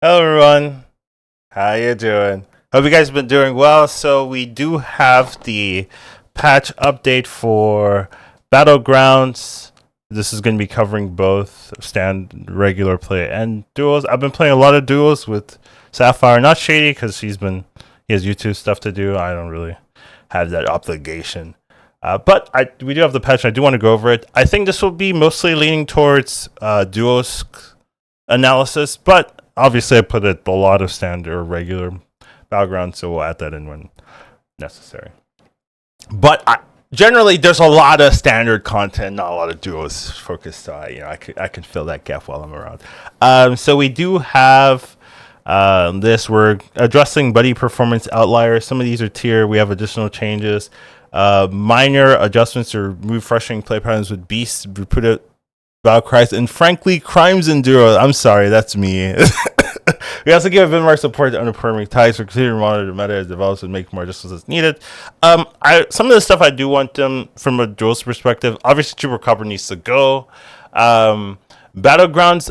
Hello everyone, how you doing? Hope you guys have been doing well. So we do have the patch update for Battlegrounds. This is going to be covering both regular play and duels. I've been playing a lot of duels with Sapphire, not Shady because he has YouTube stuff to do. I don't really have that obligation. But we do have the patch. I do want to go over it. I think this will be mostly leaning towards duos analysis, but obviously I put a lot of standard or regular battleground, so we'll add that in when necessary. But generally, there's a lot of standard content, not a lot of duos focused. So I can fill that gap while I'm around. So we do have this. We're addressing buddy performance outliers. Some of these are tier. We have additional changes. Minor adjustments to remove frustrating play patterns with beasts. We put it battle cries and frankly crimes and duos. I'm sorry, that's me. We also give a bit more support to underperforming ties for considering to monitor the meta as develops and make more adjustments as needed. Some of the stuff I do want them from a duels perspective. Obviously, Trooper Copper needs to go. Battlegrounds.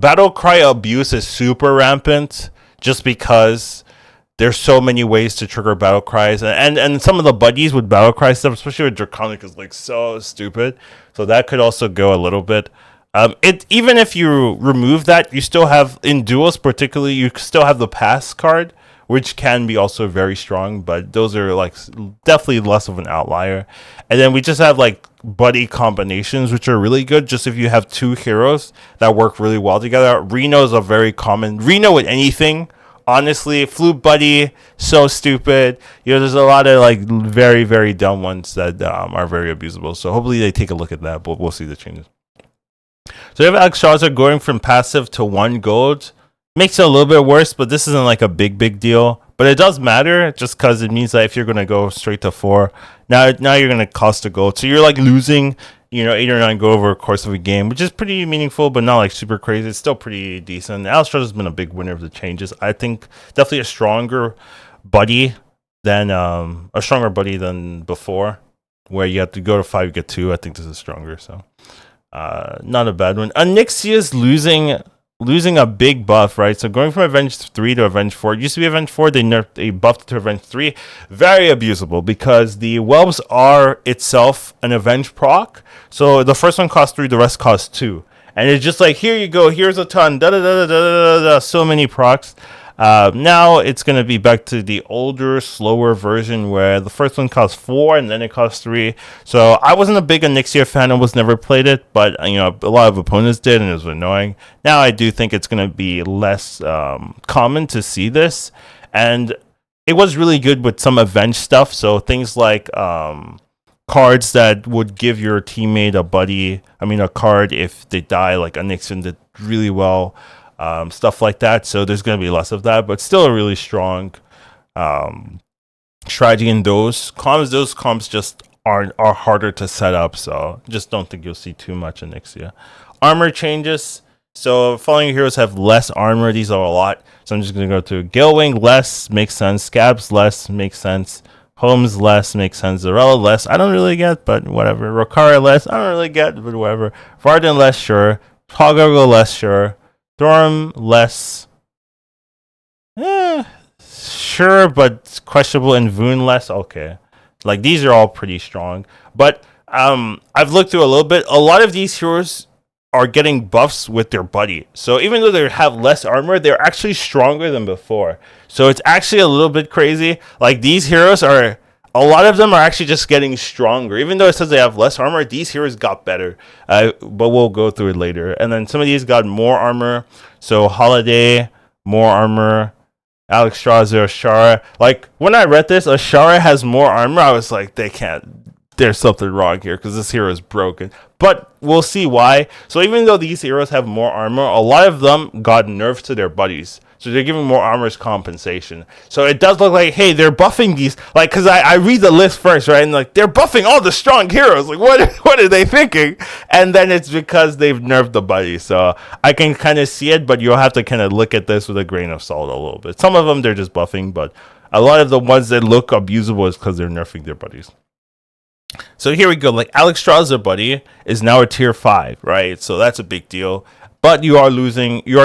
Battle cry abuse is super rampant just because there's so many ways to trigger battle cries, and some of the buddies with battle cry stuff, especially with Draconic, is like so stupid. So that could also go a little bit. Even if you remove that, you still have in duels, particularly, you still have the pass card, which can be also very strong, but those are like definitely less of an outlier. And then we just have like buddy combinations, which are really good. Just if you have two heroes that work really well together, Reno is a very common Reno with anything. Honestly, Flute Buddy, so stupid. There's a lot of like very, very dumb ones that are very abusable. So hopefully they take a look at that, but we'll see the changes. So you have Alex Strazer going from passive to 1 gold. Makes it a little bit worse, but this isn't like a big deal. But it does matter just because it means that if you're going to go straight to 4, now you're going to cost a gold. So you're like losing 8 or 9 gold over the course of a game, which is pretty meaningful, but not like super crazy. It's still pretty decent. Alex Strazer has been a big winner of the changes. I think definitely a stronger buddy than before, where you have to go to 5, get 2. I think this is stronger, so not a bad one. Onyxia's losing a big buff, right? So going from Avenge 3 to Avenge 4. It used to be Avenge 4, they buffed it to Avenge 3. Very abusable because the Whelps are itself an Avenge proc. So the first one costs 3, the rest costs 2. And it's just like, here you go, here's a ton, so many procs. Now it's going to be back to the older, slower version where the first one costs 4 and then it costs 3. So I wasn't a big Onyxia fan. I was never played it, but a lot of opponents did and it was annoying. Now I do think it's going to be less common to see this. And it was really good with some Avenge stuff. So things like cards that would give your teammate a card if they die, like Onyxian did really well. Stuff like that. So there's going to be less of that, but still a really strong strategy in those comps. Those comps just are harder to set up, so just don't think you'll see too much in Onyxia. Armor changes. So following heroes have less armor. These are a lot. So I'm just going to go to Gilwing, less makes sense. Scabs, less makes sense. Holmes, less makes sense. Zarella, less. I don't really get, but whatever. Rokara, less. I don't really get, but whatever. Varden, less, sure. Hoggargle, less, sure. Thorm, less. Sure, but questionable. And Voon, less. Okay. Like, these are all pretty strong. But I've looked through a little bit. A lot of these heroes are getting buffs with their buddy. So even though they have less armor, they're actually stronger than before. So it's actually a little bit crazy. Like, these heroes are... A lot of them are actually just getting stronger. Even though it says they have less armor, these heroes got better. But we'll go through it later. And then some of these got more armor. So Holiday, more armor. Alex Strazer, Ashara. Like, when I read this, Ashara has more armor. I was like, there's something wrong here because this hero is broken. But we'll see why. So even though these heroes have more armor, a lot of them got nerfed to their buddies. So they're giving more armor as compensation. So it does look like, hey, they're buffing these. Like, because I read the list first, right? And like, they're buffing all the strong heroes. Like, what are they thinking? And then it's because they've nerfed the buddy. So I can kind of see it, but you'll have to kind of look at this with a grain of salt a little bit. Some of them, they're just buffing, but a lot of the ones that look abusable is because they're nerfing their buddies. So here we go. Like, Alex Strazer buddy is now a tier 5, right? So that's a big deal. but you are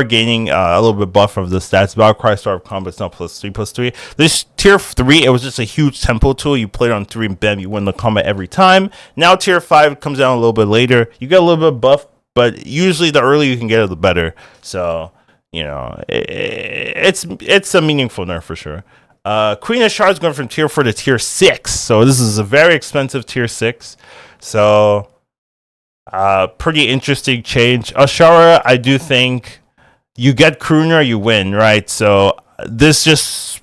gaining a little bit buff of the stats. Battlecry Star of Combat's now +3/+3. This tier 3, it was just a huge tempo tool. You play it on 3 and bam, you win the combat every time. Now tier 5 comes down a little bit later. You get a little bit of buff, but usually the earlier you can get it, the better. So, it's a meaningful nerf for sure. Queen of Shards going from tier 4 to tier 6. So this is a very expensive tier 6. So pretty interesting change. Ashara, I do think you get Crooner, you win, right? So this just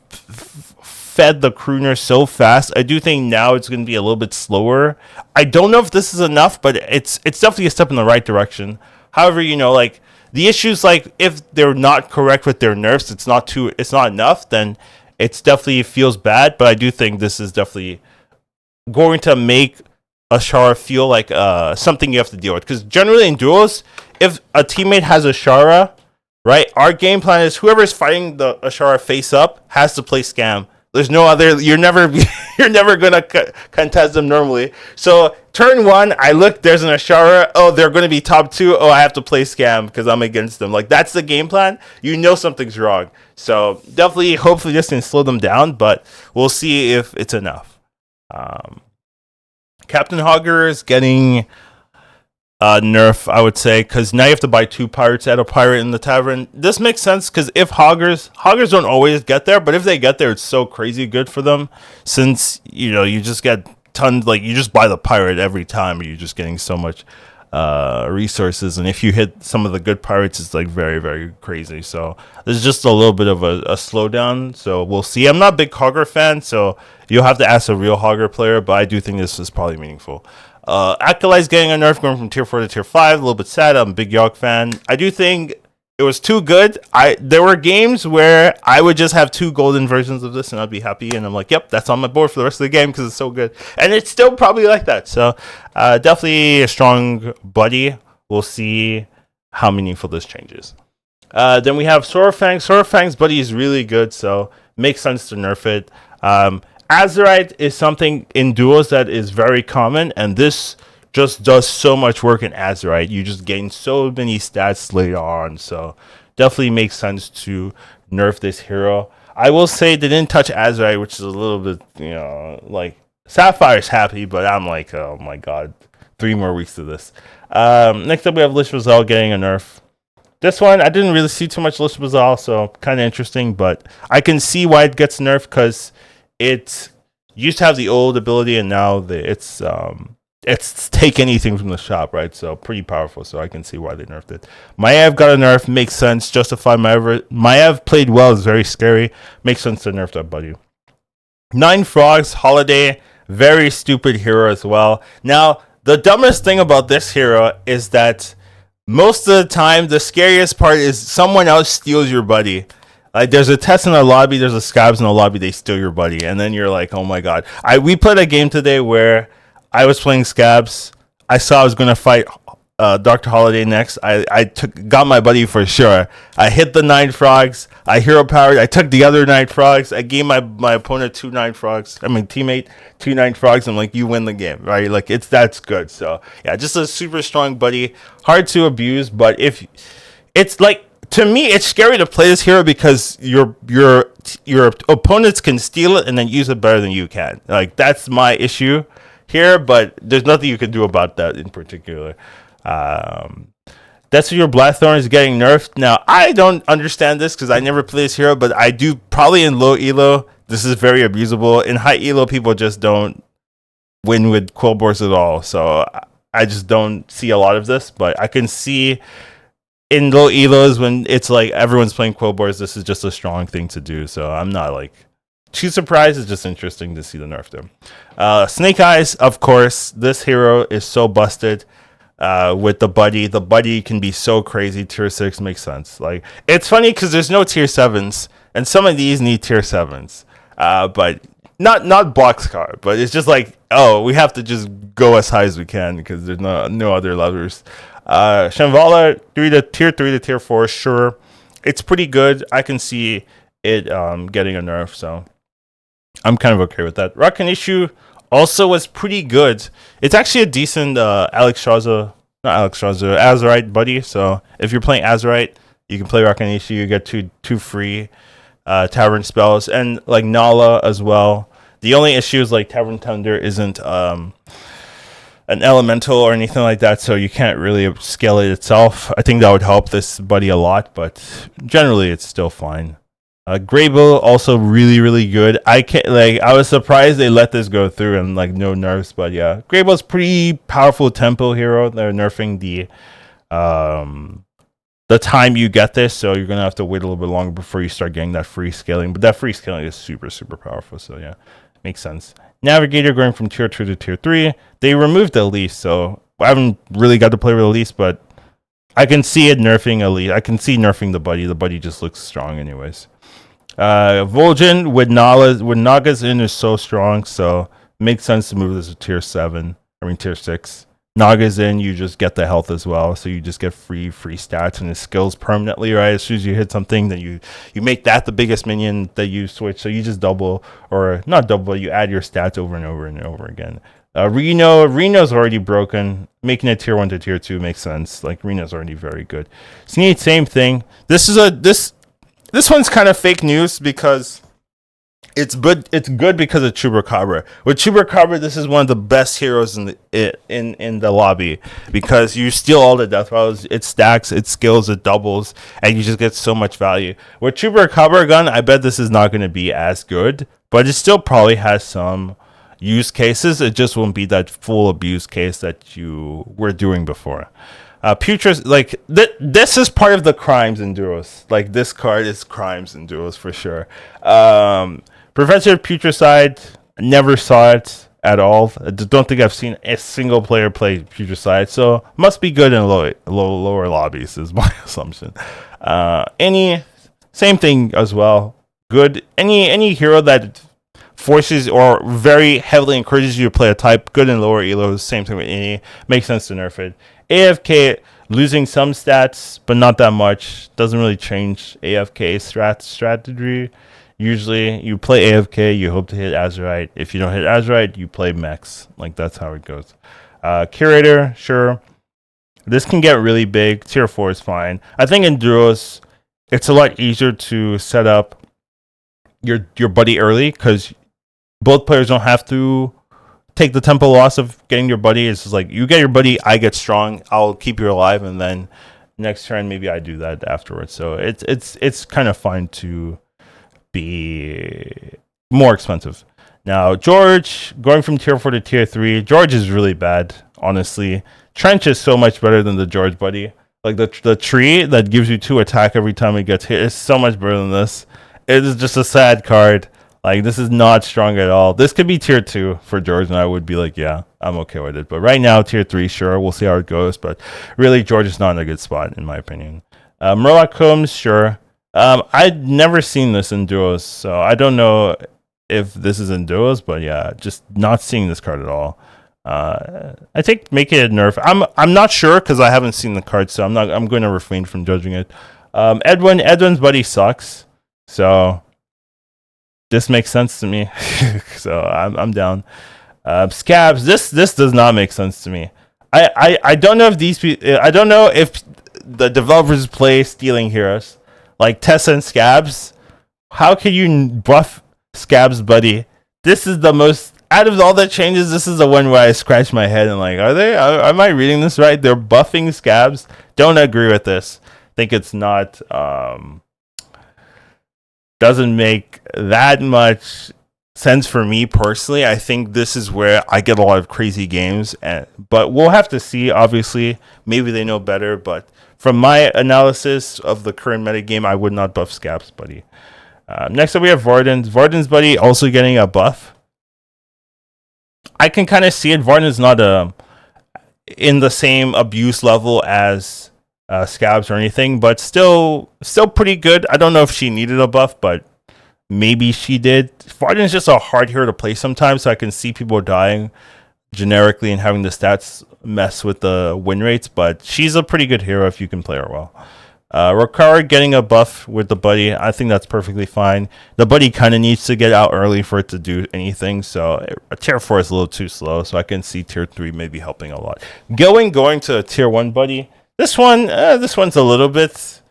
fed the Crooner so fast. I do think now it's going to be a little bit slower. I don't know if this is enough, but it's definitely a step in the right direction. However, like the issues, like if they're not correct with their nerfs, it's not enough, then it's definitely feels bad. But I do think this is definitely going to make Ashara feel like something you have to deal with. Because generally in duels, if a teammate has Ashara, right, our game plan is whoever's fighting the Ashara face up has to play scam. There's no other. You're never gonna contest them normally. So turn 1, I look. There's an Ashara. Oh, they're gonna be top 2. Oh, I have to play scam because I'm against them. Like that's the game plan. Something's wrong. So definitely, hopefully, this can slow them down. But we'll see if it's enough. Captain Hogger is getting nerf, I would say, because now you have to buy 2 pirates at a pirate in the tavern. This makes sense because if hoggers don't always get there, but if they get there, it's so crazy good for them since you just get tons. Like you just buy the pirate every time, and you're just getting so much resources. And if you hit some of the good pirates, it's like very, very crazy. So there's just a little bit of a slowdown. So we'll see. I'm not a big hogger fan, so you'll have to ask a real hogger player. But I do think this is probably meaningful. Acolyte's getting a nerf going from tier 4 to tier 5. A little bit sad. I'm a big Yogg fan. I do think it was too good. There were games where I would just have 2 golden versions of this and I'd be happy. And I'm like, yep, that's on my board for the rest of the game because it's so good. And it's still probably like that. So definitely a strong buddy. We'll see how meaningful this changes. Then we have Sorafang. Sorafang's buddy is really good, so makes sense to nerf it. Azerite is something in duos that is very common, and this just does so much work in Azerite. You just gain so many stats later on, so definitely makes sense to nerf this hero. I will say they didn't touch Azerite, which is a little bit, like Sapphire's happy, but I'm like, oh my god, 3 more weeks to this. Next up we have Lich Bazal getting a nerf. This one, I didn't really see too much Lich Bazal, so kind of interesting, but I can see why it gets nerfed because it used to have the old ability and now it's take anything from the shop, right? So pretty powerful, so I can see why they nerfed it. Maev got a nerf, makes sense, justify Maev played well, is very scary, makes sense to nerf that buddy. 9 Frogs, Holiday, very stupid hero as well. Now, the dumbest thing about this hero is that most of the time, the scariest part is someone else steals your buddy. Like there's a test in the lobby, there's a scabs in the lobby, they steal your buddy, and then you're like, oh my god. We played a game today where I was playing scabs. I saw I was gonna fight Dr. Holiday next. I got my buddy for sure. I hit the 9 frogs. I hero powered. I took the other 9 frogs. I gave my opponent 2 9 frogs. I mean teammate 2 9 frogs. I'm like, you win the game, right? Like that's good. So yeah, just a super strong buddy. Hard to abuse, but if it's like. To me, it's scary to play this hero because your opponents can steal it and then use it better than you can. Like that's my issue here, but there's nothing you can do about that in particular. That's your Blackthorn is getting nerfed. Now, I don't understand this because I never play this hero, but I do probably in low elo. This is very abusable. In high elo, people just don't win with Quillboars at all. So I just don't see a lot of this, but I can see in low elos when it's like everyone's playing Quillboars, this is just a strong thing to do. So I'm not like too surprised. It's just interesting to see the nerf there. Snake Eyes, of course. This hero is so busted with the buddy. The buddy can be so crazy. Tier 6 makes sense. Like it's funny because there's no tier 7s, and some of these need tier 7s. But not boxcar, but it's just like, oh, we have to just go as high as we can because there's no other levers. Shambhala, tier 3 to tier 4, sure. It's pretty good. I can see it getting a nerf, so I'm kind of okay with that. Rakanishu also was pretty good. It's actually a decent Alex Shaza not Alexstrasza, Azurite buddy. So if you're playing Azurite, you can play Rakanishi. You get two free Tavern spells, and like Nala as well. The only issue is like Tavern Thunder isn't an elemental or anything like that, so you can't really scale it itself. I think that would help this buddy a lot, but generally it's still fine. Greybill also really good. I was surprised they let this go through and like no nerfs, but yeah, Greybill's pretty powerful tempo hero. They're nerfing the time you get this, so you're gonna have to wait a little bit longer before you start getting that free scaling. But that free scaling is super powerful, so yeah, makes sense. Navigator going from tier 2 to tier 3. They removed the Elise, so I haven't really got to play with Elise, but I can see it nerfing Elise. I can see nerfing the buddy. The buddy just looks strong anyways. Vol'jin with Naga's in is so strong, so it makes sense to move this to tier 7. I mean tier 6. Naga's in, you just get the health as well, so you just get free stats and his skills permanently, right? As soon as you hit something, then you make that the biggest minion that you switch, so you just double, or not double, you add your stats over and over again. Reno's already broken. Making it tier 1 to tier 2 makes sense. Like, Reno's already very good. Sneed, same thing. This one's kind of fake news because it's good because of Chupacabra. With Chupacabra, this is one of the best heroes in the lobby because you steal all the death rolls, it stacks, it skills, it doubles, and you just get so much value. With Chupacabra gun, I bet this is not going to be as good, but it still probably has some use cases. It just won't be that full abuse case that you were doing before. Putrid, like this is part of the crimes in duos. Like this card is crimes in duos for sure. Professor Putricide, never saw it at all. I don't think I've seen a single player play Putricide, so must be good in lower lobbies is my assumption. Same thing as well. Good. Any hero that forces or very heavily encourages you to play a type, good in lower elos. Same thing with any. Makes sense to nerf it. AFK losing some stats, but not that much. Doesn't really change AFK strategy. Usually, you play AFK, you hope to hit Azurite. If you don't hit Azurite, you play Mechs. Like, that's how it goes. Curator, sure. This can get really big. Tier 4 is fine. I think in duos, it's a lot easier to set up your buddy early because both players don't have to take the tempo loss of getting your buddy. It's just like, you get your buddy, I get strong, I'll keep you alive, and then next turn, maybe I do that afterwards. So it's kind of fine to be more expensive. Now, George, going from tier 4 to tier 3, George is really bad, honestly. Trench is so much better than the George buddy. Like, the tree that gives you 2 attack every time it gets hit is so much better than this. It is just a sad card. Like, this is not strong at all. This could be tier 2 for George, and I would be like, yeah, I'm okay with it. But right now, tier 3, sure, we'll see how it goes. But really, George is not in a good spot, in my opinion. Murloc Combs, sure. I'd never seen this in duos, so I don't know if this is in duos, but yeah, just not seeing this card at all. I think make it a nerf. I'm not sure because I haven't seen the card, so I'm going to refrain from judging it. Edwin's buddy sucks, so this makes sense to me. So I'm down. Scabs, this does not make sense to me. I don't know if I don't know if the developers play stealing heroes. Like Tessa and Scabs, how can you buff Scabs, buddy? This is the most, out of all the changes, this is the one where I scratch my head and like, am I reading this right? They're buffing Scabs. Don't agree with this. Think it's not, doesn't make that much sense for me personally. I think this is where I get a lot of crazy games, but we'll have to see. Obviously, maybe they know better, but from my analysis of the current meta game, I would not buff Scabs, buddy. Next up, we have Varden's. Varden's buddy also getting a buff. I can kind of see it. Varden's not in the same abuse level as Scabs or anything, but still pretty good. I don't know if she needed a buff, but maybe she did. Varden's just a hard hero to play sometimes, so I can see people dying generically and having the stats mess with the win rates, but she's a pretty good hero if you can play her well. Rokara getting a buff with the buddy, I think that's perfectly fine. The buddy kind of needs to get out early for it to do anything, so a tier 4 is a little too slow, so I can see tier 3 maybe helping a lot. Going to a tier 1 buddy, this one's a little bit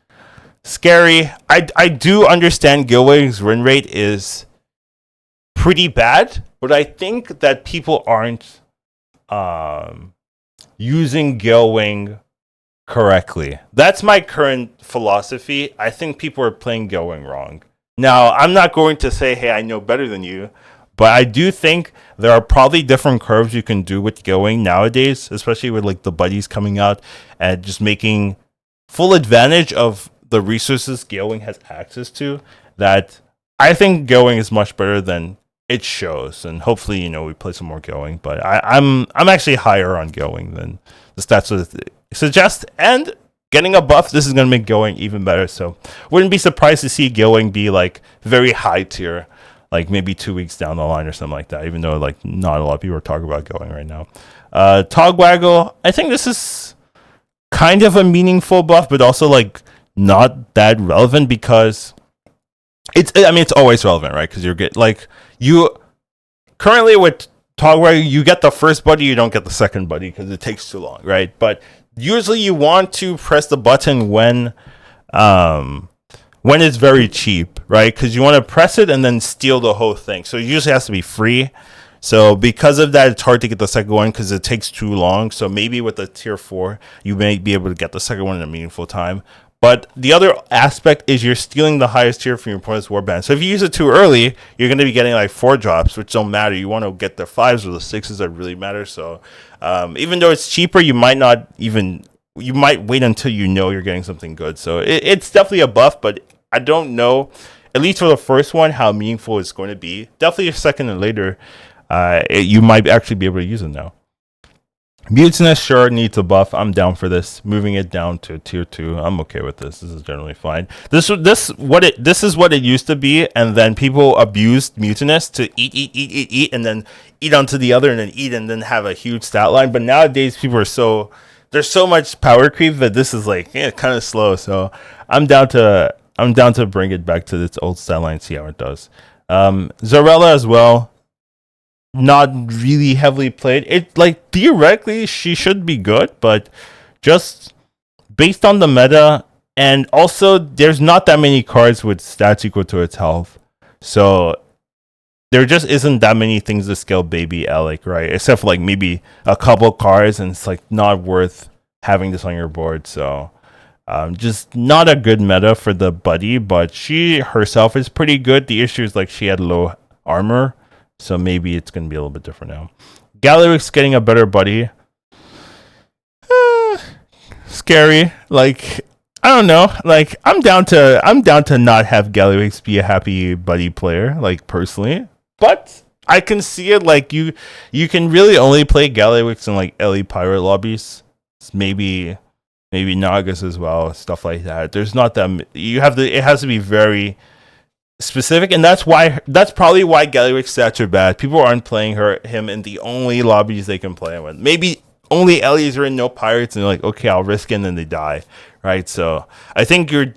scary. I do understand Gilwing's win rate is pretty bad, but I think that people aren't using Gilwing correctly. That's my current philosophy. I think people are playing Gilwing wrong. Now, I'm not going to say, hey, I know better than you, but I do think there are probably different curves you can do with Gilwing nowadays, especially with like the buddies coming out and just making full advantage of the resources Gilwing has access to, that I think Gilwing is much better than it shows, and hopefully, we play some more Gilwing, but I'm actually higher on Gilwing than the stats would suggest, and getting a buff, this is going to make Gilwing even better, so wouldn't be surprised to see Gilwing be like very high tier, like maybe 2 weeks down the line or something like that, even though like not a lot of people are talking about Gilwing right now. Togwaggle, I think this is kind of a meaningful buff, but also like not that relevant, because it's always relevant, right? Because you currently with Togwaggle, you get the first buddy, you don't get the second buddy because it takes too long, right? But usually you want to press the button when it's very cheap, right? Because you want to press it and then steal the whole thing. So it usually has to be free. So because of that, it's hard to get the second one because it takes too long. So maybe with the tier 4, you may be able to get the second one in a meaningful time. But the other aspect is you're stealing the highest tier from your opponent's warband. So if you use it too early, you're going to be getting like 4 drops, which don't matter. You want to get the 5s or the 6s that really matter. So even though it's cheaper, you might wait until you're getting something good. So it's definitely a buff, but I don't know, at least for the first one, how meaningful it's going to be. Definitely a second and later, you might actually be able to use it now. Mutinous sure needs a buff. I'm down for this. Moving it down to tier 2. I'm okay with this. This is generally fine. This is what it used to be, and then people abused Mutinous to eat, and then eat onto the other, and then eat, and then have a huge stat line. But nowadays, people are there's so much power creep that this is like kind of slow. So I'm down to bring it back to its old stat line, see how it does. Zarella as well. Not really heavily played. It like theoretically she should be good, but just based on the meta, and also there's not that many cards with stats equal to its health, so there just isn't that many things to scale baby Alec, right? Except for like maybe a couple cards, and it's like not worth having this on your board. So just not a good meta for the buddy, but she herself is pretty good. The issue is like she had low armor. So maybe it's going to be a little bit different now. Galliwix getting a better buddy. Scary. Like, I don't know. Like, I'm down to not have Galliwix be a happy buddy player, like personally. But I can see it like you can really only play Galliwix in like LE pirate lobbies. Maybe Nagas as well, stuff like that. There's not that it has to be very specific, and that's probably why Galliwix stats are bad. People aren't playing him in the only lobbies they can play him with. Maybe only LEs are in, no pirates, and they're like, okay, I'll risk it, and then they die, right? So I think your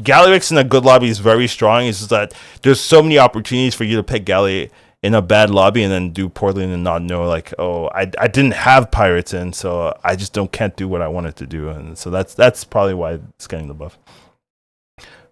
Galliwix in a good lobby is very strong. It's just that there's so many opportunities for you to pick Galli in a bad lobby and then do poorly and not know, like, oh, I didn't have pirates in, so I just can't do what I wanted to do, and so that's probably why it's getting the buff.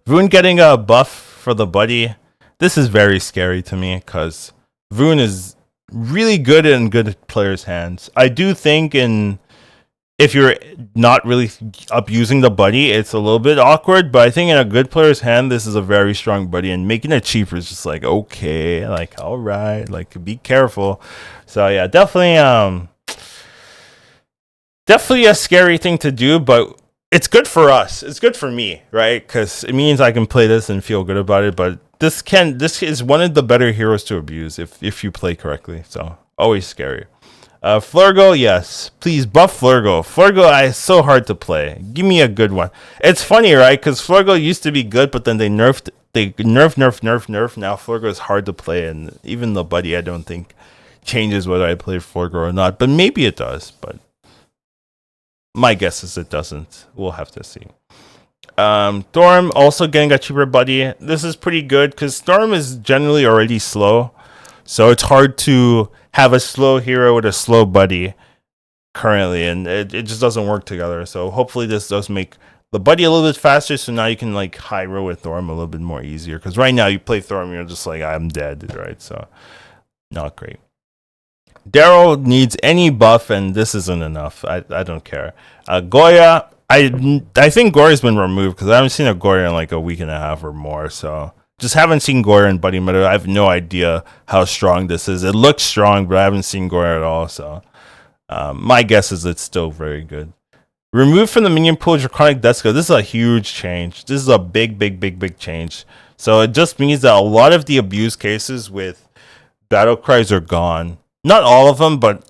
Voon getting a buff for the buddy. This is very scary to me because Voon is really good in good players' hands. I do think if you're not really abusing the buddy, it's a little bit awkward, but I think in a good player's hand, this is a very strong buddy, and making it cheaper is just like, okay, like, all right, like, be careful. So yeah, definitely a scary thing to do, but it's good for us. It's good for me, right? Because it means I can play this and feel good about it. But this is one of the better heroes to abuse if you play correctly. So always scary. Flurgo, yes, please buff Flurgo. Flurgo is so hard to play. Give me a good one. It's funny, right? Because Flurgo used to be good, but then they nerfed. Now Flurgo is hard to play, and even the buddy I don't think changes whether I play Flurgo or not. But maybe it does. But my guess is it doesn't. We'll have to see. Storm also getting a cheaper buddy. This is pretty good because Storm is generally already slow, so it's hard to have a slow hero with a slow buddy currently, and it just doesn't work together. So hopefully this does make the buddy a little bit faster, so now you can like high roll with Thorm a little bit more easier. Because right now you play Thorm, you're just like, I'm dead, right? So not great. Daryl needs any buff, and this isn't enough. I don't care. Goya, I think Goya's been removed because I haven't seen a Goya in like a week and a half or more. So just haven't seen Goya in Buddy Meta. I have no idea how strong this is. It looks strong, but I haven't seen Goya at all. So my guess is it's still very good. Removed from the minion pool, Draconic Deska. This is a huge change. This is a big change. So it just means that a lot of the abuse cases with battle cries are gone. Not all of them, but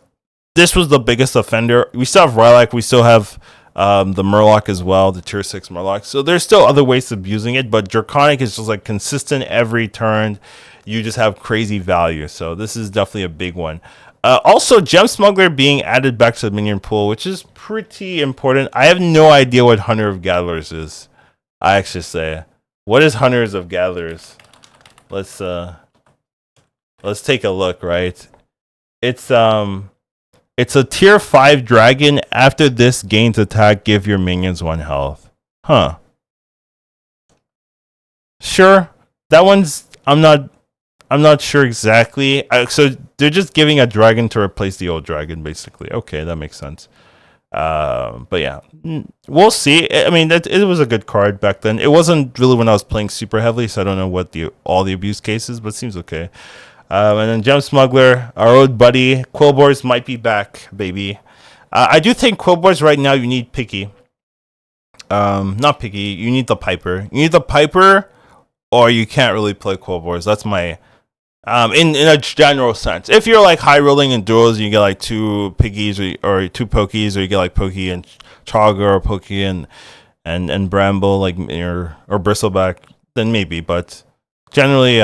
this was the biggest offender. We still have Rylak. We still have the Murloc as well, the tier 6 Murloc. So there's still other ways of abusing it, but Draconic is just like consistent every turn. You just have crazy value. So this is definitely a big one. Also, Gem Smuggler being added back to the minion pool, which is pretty important. I have no idea what Hunter of Gatherers is. I actually say, what is Hunters of Gatherers? Let's take a look. Right, it's a tier 5 dragon. After this gains attack, give your minions 1 health. Huh. Sure, that one's I'm not sure exactly. So they're just giving a dragon to replace the old dragon, basically. Okay, that makes sense. But yeah, we'll see. I mean, it was a good card back then. It wasn't really when I was playing super heavily, so I don't know what all the abuse cases, but it seems okay. And then Gem Smuggler, our old buddy, Quillboars might be back, baby. I do think Quillboars right now you need Picky. Not Picky. You need the Piper. You need the Piper, or you can't really play Quillboars. That's my in a general sense. If you're like high rolling in duels, you get like 2 Piggies or 2 Pokies, or you get like Pokey and Chaga or Pokey and Bramble, like or Bristleback, then maybe. But generally,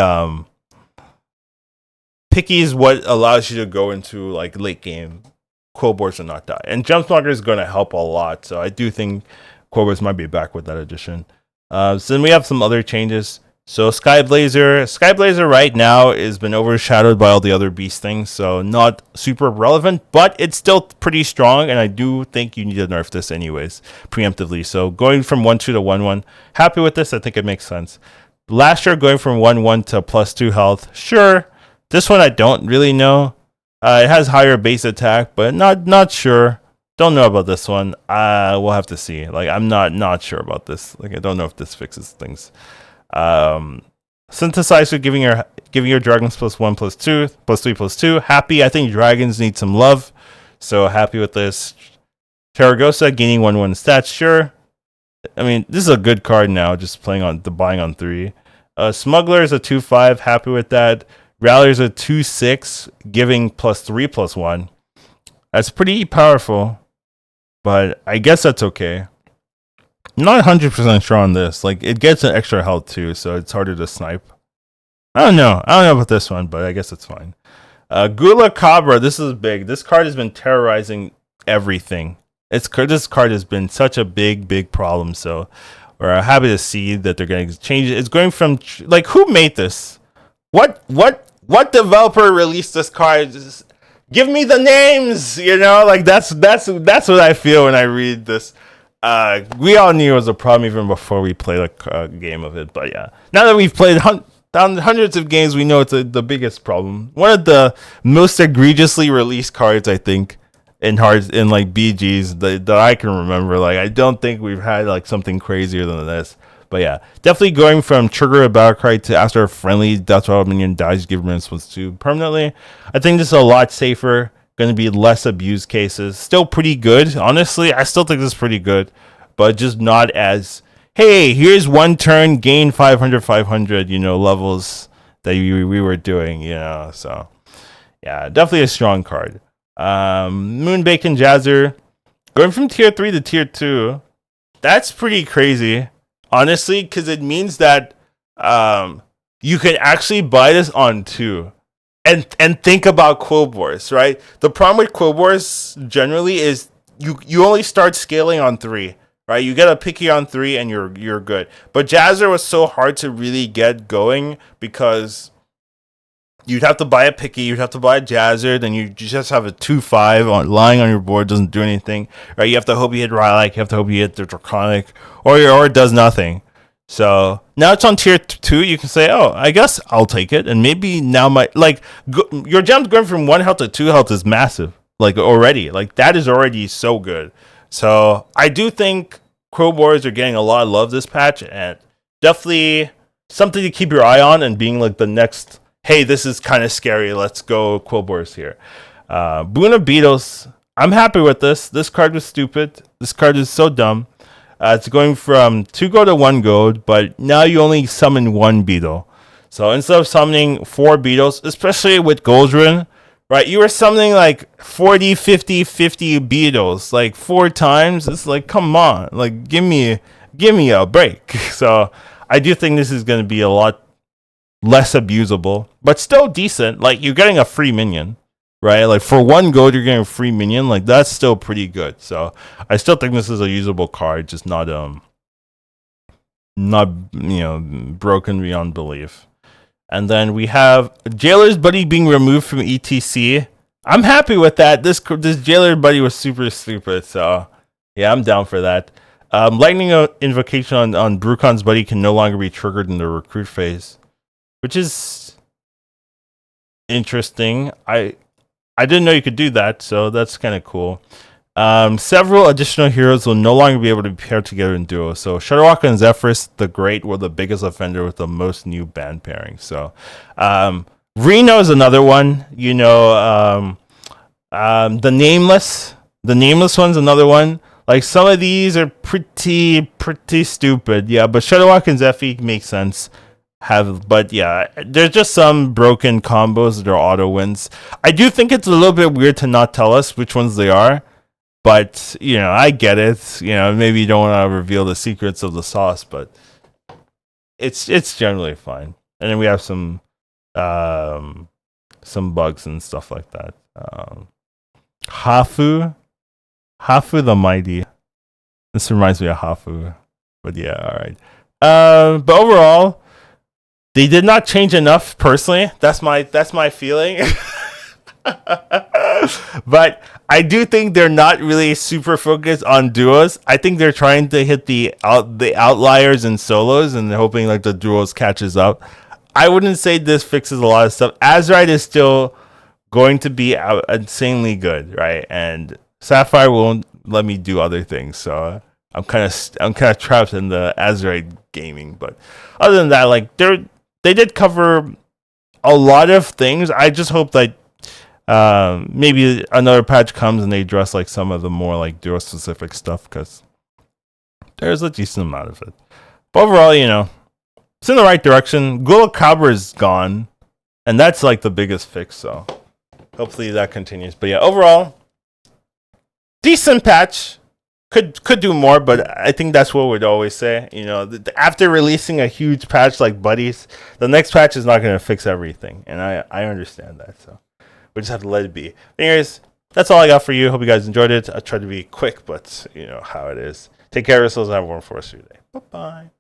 Picky is what allows you to go into like late game. Quillboars will not die, and Gem Smuggler is going to help a lot. So I do think Quillboars might be back with that addition. So then we have some other changes. So Skyblazer right now has been overshadowed by all the other beast things, so not super relevant, but it's still pretty strong, and I do think you need to nerf this anyways, preemptively. So going from 1-2 to 1-1, happy with this. I think it makes sense. Last year going from 1-1 to +2 health, sure. This one I don't really know. It has higher base attack, but not sure. Don't know about this one. We'll have to see. Like I'm not sure about this. Like I don't know if this fixes things. Synthesizer giving your dragons +1 +2 +3 +2. Happy. I think dragons need some love, so happy with this. Terragosa gaining 1/1 stats. Sure. I mean this is a good card now. Just playing on the buying on 3. Smuggler is a 2/5. Happy with that. Rally is a 2/6 giving +3 +1. That's pretty powerful, but I guess that's okay. Not 100% sure on this. Like it gets an extra health too, so it's harder to snipe. I don't know about this one, but I guess it's fine. Gula Cabra, this is big. This card has been terrorizing everything. This card has been such a big problem. So we're happy to see that they're going to change it. It's going from like who made this? What developer released this card? Just give me the names. You know, like that's what I feel when I read this. We all knew it was a problem even before we played a game of it, but yeah. Now that we've played hundreds of games, we know it's the biggest problem. One of the most egregiously released cards, I think, in like BGs that I can remember. Like I don't think we've had like something crazier than this. But yeah, definitely going from trigger a battle cry to after a friendly that's why a minion dies, give response to permanently. I think this is a lot safer. Going to be less abuse cases. Still pretty good. Honestly, I still think this is pretty good, but just not as, hey, here's 1 turn, gain 500, levels that we were doing, So, yeah, definitely a strong card. Moonbake and Jazzer. Going from tier 3 to tier 2. That's pretty crazy, honestly, because it means that you can actually buy this on 2. And think about Quillboars, right? The problem with Quillboars generally is you only start scaling on 3, right? You get a picky on 3 and you're good. But Jazzer was so hard to really get going because you'd have to buy a picky, you'd have to buy a Jazzer, then you just have a 2/5 lying on your board, doesn't do anything, right? You have to hope you hit Rylak, you have to hope you hit the Draconic, or it does nothing. So now it's on tier 2, you can say, oh, I guess I'll take it, and maybe now your gem's going from 1 health to 2 health is massive, like already, like that is already so good. So I do think Crow Boars are getting a lot of love this patch, and definitely something to keep your eye on and being like the next, hey, this is kind of scary, let's go Quillboars here. Boona Beetles, I'm happy with this. This card was stupid. This card is so dumb. It's going from 2 gold to 1 gold, but now you only summon 1 beetle. So instead of summoning 4 beetles, especially with Goldrin, right, you were summoning like 40, 50, 50 beetles like 4 times. It's like, come on, like give me a break. So I do think this is going to be a lot less abusable, but still decent. Like you're getting a free minion, right? Like for 1 gold, you're getting a free minion. Like that's still pretty good. So I still think this is a usable card, just not broken beyond belief. And then we have Jailer's Buddy being removed from ETC. I'm happy with that. This Jailer Buddy was super stupid, so yeah, I'm down for that. Lightning Invocation on Brucon's Buddy can no longer be triggered in the recruit phase, which is interesting. I didn't know you could do that, so that's kind of cool. Several additional heroes will no longer be able to be paired together in duo. So Shudderwalker and Zephyrus the Great were the biggest offender with the most new band pairings. So Reno is another one. You know, the Nameless one's another one. Like some of these are pretty stupid. Yeah, but Shudderwalker and Zephy makes sense. But yeah, there's just some broken combos that are auto wins. I do think it's a little bit weird to not tell us which ones they are, but you know, I get it. You know, maybe you don't want to reveal the secrets of the sauce, but it's generally fine. And then we have some bugs and stuff like that. Hafu the Mighty. This reminds me of Hafu, but yeah, all right. But overall, they did not change enough. Personally, that's my feeling. But I do think they're not really super focused on duos. I think they're trying to hit the outliers and solos, and they're hoping like the duos catches up. I wouldn't say this fixes a lot of stuff. Azerite is still going to be insanely good, right? And Sapphire won't let me do other things, so I'm kind of trapped in the Azerite gaming. But other than that, like they did cover a lot of things. I just hope that maybe another patch comes and they address like some of the more like duo specific stuff, because there's a decent amount of it. But overall, you know, it's in the right direction. Gulakabra is gone, and that's like the biggest fix. So hopefully that continues. But yeah, overall, decent patch. Could do more, but I think that's what we'd always say. You know, after releasing a huge patch like Buddies, the next patch is not going to fix everything, and I understand that. So we just have to let it be. Anyways, that's all I got for you. Hope you guys enjoyed it. I tried to be quick, but you know how it is. Take care of yourselves and have a wonderful rest of your day. Bye bye.